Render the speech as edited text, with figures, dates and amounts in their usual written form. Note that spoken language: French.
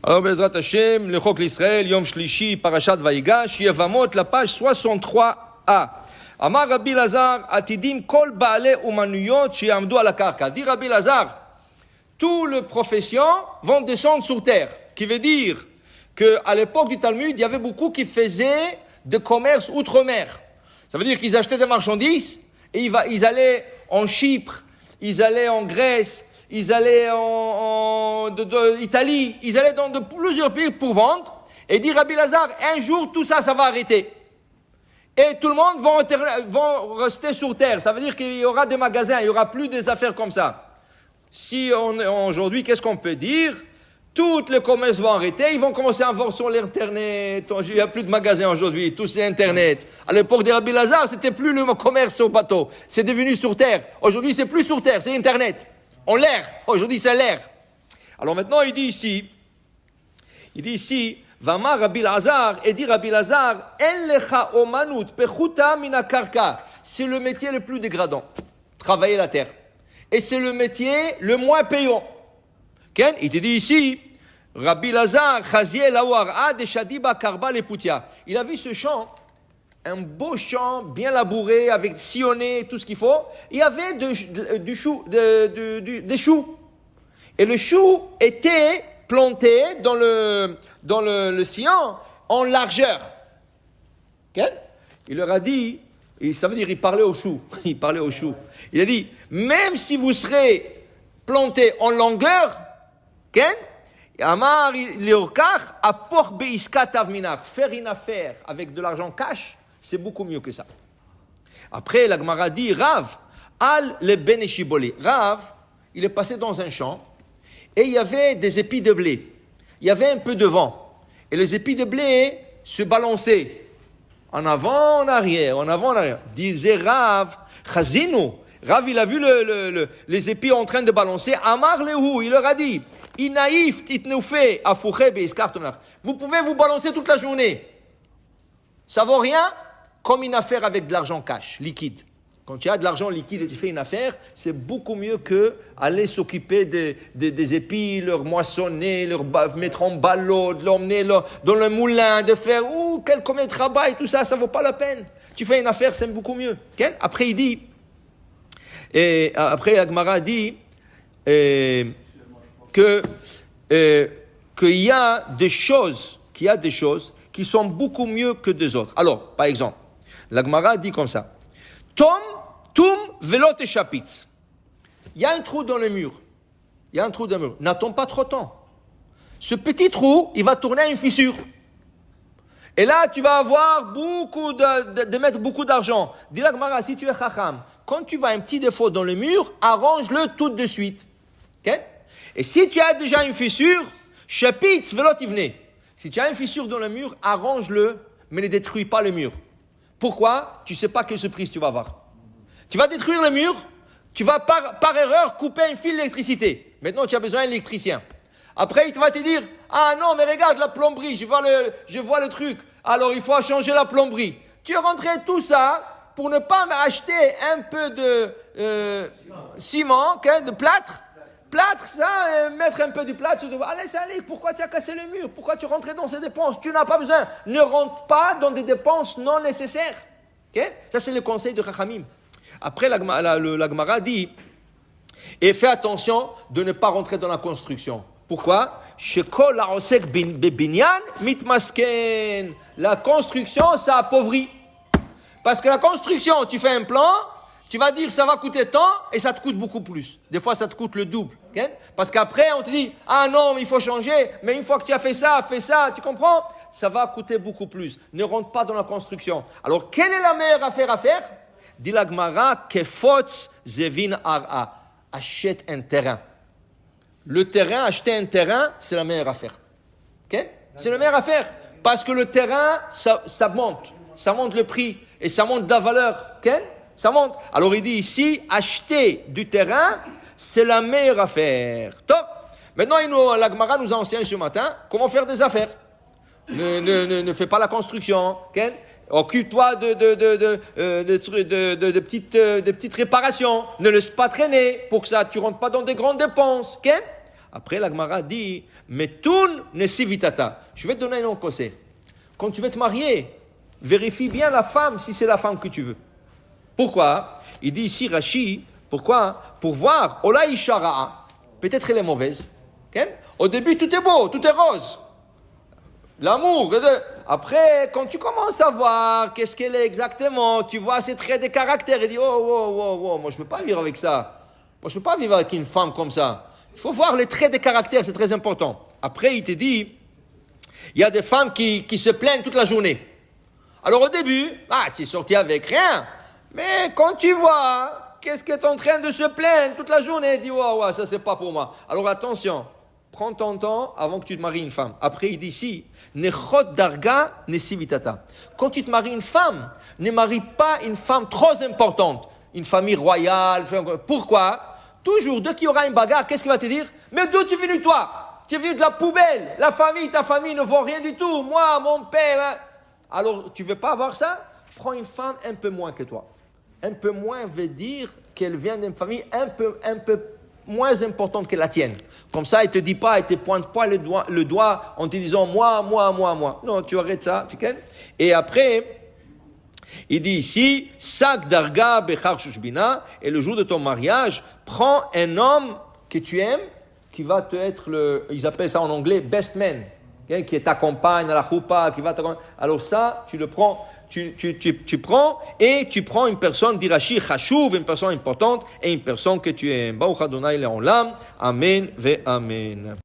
Alors, Bezrat Hashem, le Chok l'Israël, Yom Shlishi, Parashat Vayigash, Yevamot, la page 63a. Amar Rabbi Lazar, Atidim kol baale umanuyot shiamdu ala karka. Dit Rabbi Lazar, tous les professions vont descendre sur terre. Qui veut dire qu'à l'époque du Talmud, il y avait beaucoup qui faisaient de commerce outre-mer. Ça veut dire qu'ils achetaient des marchandises et ils allaient en Chypre, ils allaient en Grèce, ils allaient en Italie, ils allaient dans plusieurs pays pour vendre. Et dit Rabbi Lazar, un jour tout ça va arrêter. Et tout le monde va rester sur terre. Ça veut dire qu'il y aura des magasins, il n'y aura plus des affaires comme ça. Si aujourd'hui, qu'est-ce qu'on peut dire? Tous les commerces vont arrêter, ils vont commencer à vendre sur l'internet. Il n'y a plus de magasins aujourd'hui, tout c'est internet. À l'époque de Rabbi Lazar, c'était plus le commerce au bateau, c'est devenu sur terre. Aujourd'hui, c'est plus sur terre, c'est internet. En l'air, aujourd'hui c'est l'air. Alors maintenant, il dit ici, Vama Rabbi Lazar, et dit Rabbi Lazar, En lecha omanut pechuta mina karka. C'est le métier le plus dégradant, travailler la terre. Et c'est le métier le moins payant. Ken, il te dit ici, Rabbi Lazar, Chaziel Awar Ad Shadiba Karba Leputia. Il a vu ce champ, un beau champ bien labouré, avec sillonné, tout ce qu'il faut. Il y avait des choux. Et le chou était planté dans le sillon en largeur. Okay? Il leur a dit, ça veut dire il parlait aux choux. Il a dit, même si vous serez planté en longueur, okay? Amar leorkar apor beiskat avminar. Faire une affaire avec de l'argent cash, c'est beaucoup mieux que ça. Après, la Gemara dit, Rav, al le beneshiboli. Rav, il est passé dans un champ et il y avait des épis de blé. Il y avait un peu de vent. Et les épis de blé se balançaient. En avant, en arrière, en avant, en arrière. Disait Rav, Chazinu. Rav, il a vu les épis en train de balancer. Amar lehu, il leur a dit, Inaïf titnoufe afouche beiskartonar. Vous pouvez vous balancer toute la journée. Ça vaut rien comme une affaire avec de l'argent cash, liquide. Quand tu as de l'argent liquide et tu fais une affaire, c'est beaucoup mieux que aller s'occuper des épis, leur moissonner, leur mettre en ballot, de l'emmener dans le moulin, de faire combien de travail, tout ça, ça vaut pas la peine. Tu fais une affaire, c'est beaucoup mieux. Okay? Après, il dit, et après, Agmara dit qu'il y a des choses qui sont beaucoup mieux que des autres. Alors, par exemple, l'Agmara dit comme ça. Tum velot et chapitz. Il y a un trou dans le mur. N'attends pas trop de temps. Ce petit trou, il va tourner à une fissure. Et là, tu vas avoir de mettre beaucoup d'argent. Dis l'Agmara, si tu es chacham, quand tu vois un petit défaut dans le mur, arrange-le tout de suite. Okay? Et si tu as déjà une fissure, chapitz velot ivne. Si tu as une fissure dans le mur, arrange-le, mais ne détruis pas le mur. Pourquoi? Tu ne sais pas quelle surprise tu vas avoir. Tu vas détruire le mur, tu vas par erreur couper un fil d'électricité. Maintenant, tu as besoin d'un électricien. Après, il va te dire, ah non, mais regarde la plomberie, je vois le truc. Alors, il faut changer la plomberie. Tu rentrais tout ça pour ne pas acheter un peu de ciment, de plâtre. Plâtre, ça, mettre un peu du plâtre. Allez, pourquoi tu as cassé le mur? Pourquoi tu rentrais dans ces dépenses? Tu n'as pas besoin. Ne rentre pas dans des dépenses non nécessaires. Okay? Ça, c'est le conseil de Chachamim. Après, la Gemara dit, et fais attention de ne pas rentrer dans la construction. Pourquoi? La construction, ça appauvrit. Parce que la construction, tu fais un plan, tu vas dire ça va coûter tant et ça te coûte beaucoup plus. Des fois, ça te coûte le double. Okay? Parce qu'après, on te dit, ah non, mais il faut changer. Mais une fois que tu as fait ça, tu comprends? Ça va coûter beaucoup plus. Ne rentre pas dans la construction. Alors, quelle est la meilleure affaire à faire? Dit la Gemara, kefotz zevin ara. Achète un terrain. Le terrain, acheter un terrain, c'est la meilleure affaire. Okay? C'est la meilleure affaire. Parce que le terrain, ça monte. Ça monte le prix et ça monte la valeur. Okay? Ça monte. Alors il dit ici, acheter du terrain, c'est la meilleure affaire. Top. Maintenant, la Gemara nous a enseigné ce matin comment faire des affaires. Ne fais pas la construction. Okay? Occupe-toi de petites réparations. Ne laisse pas traîner pour que ça, tu rentres pas dans des grandes dépenses. Okay? Après, la Gemara dit, Metun nesivitata. Je vais te donner un autre conseil. Quand tu veux te marier, vérifie bien la femme si c'est la femme que tu veux. Pourquoi? Il dit ici, Rashi, pourquoi? Pour voir, Ola Ishara'a. Peut-être elle est mauvaise. Okay? Au début, tout est beau, tout est rose. L'amour. Après, quand tu commences à voir qu'est-ce qu'elle est exactement, tu vois ses traits de caractère et dis, oh, moi je ne peux pas vivre avec ça. Moi je ne peux pas vivre avec une femme comme ça. Il faut voir les traits de caractère, c'est très important. Après, il te dit, il y a des femmes qui se plaignent toute la journée. Alors au début, tu es sorti avec rien. Mais quand tu vois, qu'est-ce que tu es en train de se plaindre toute la journée, dis, ça c'est pas pour moi. Alors attention. Prends ton temps avant que tu te maries une femme. Après, il dit ici, nechot darga nesivitata. Quand tu te maries une femme, ne marie pas une femme trop importante, une famille royale. Pourquoi? Toujours, dès qu'il y aura une bagarre, qu'est-ce qu'il va te dire? Mais d'où tu es venu toi? Tu es venu de la poubelle. La famille, ta famille ne vaut rien du tout. Moi, mon père. Hein. Alors, tu veux pas avoir ça? Prends une femme un peu moins que toi. Un peu moins veut dire qu'elle vient d'une famille un peu moins importante que la tienne. Comme ça, il ne te dit pas, il ne te pointe pas le doigt en te disant moi. Non, tu arrêtes ça. Et après, il dit ici, Sak darga bechar shushbina, et le jour de ton mariage, prends un homme que tu aimes, qui va te être ils appellent ça en anglais, best man, qui t'accompagne à la choupa, qui va t'accompagner. Alors ça, tu le prends. Tu prends une personne d'Irachi chashuv, une personne importante et une personne que tu aimes. Baruch Adonai le'olam. Amen ve amen.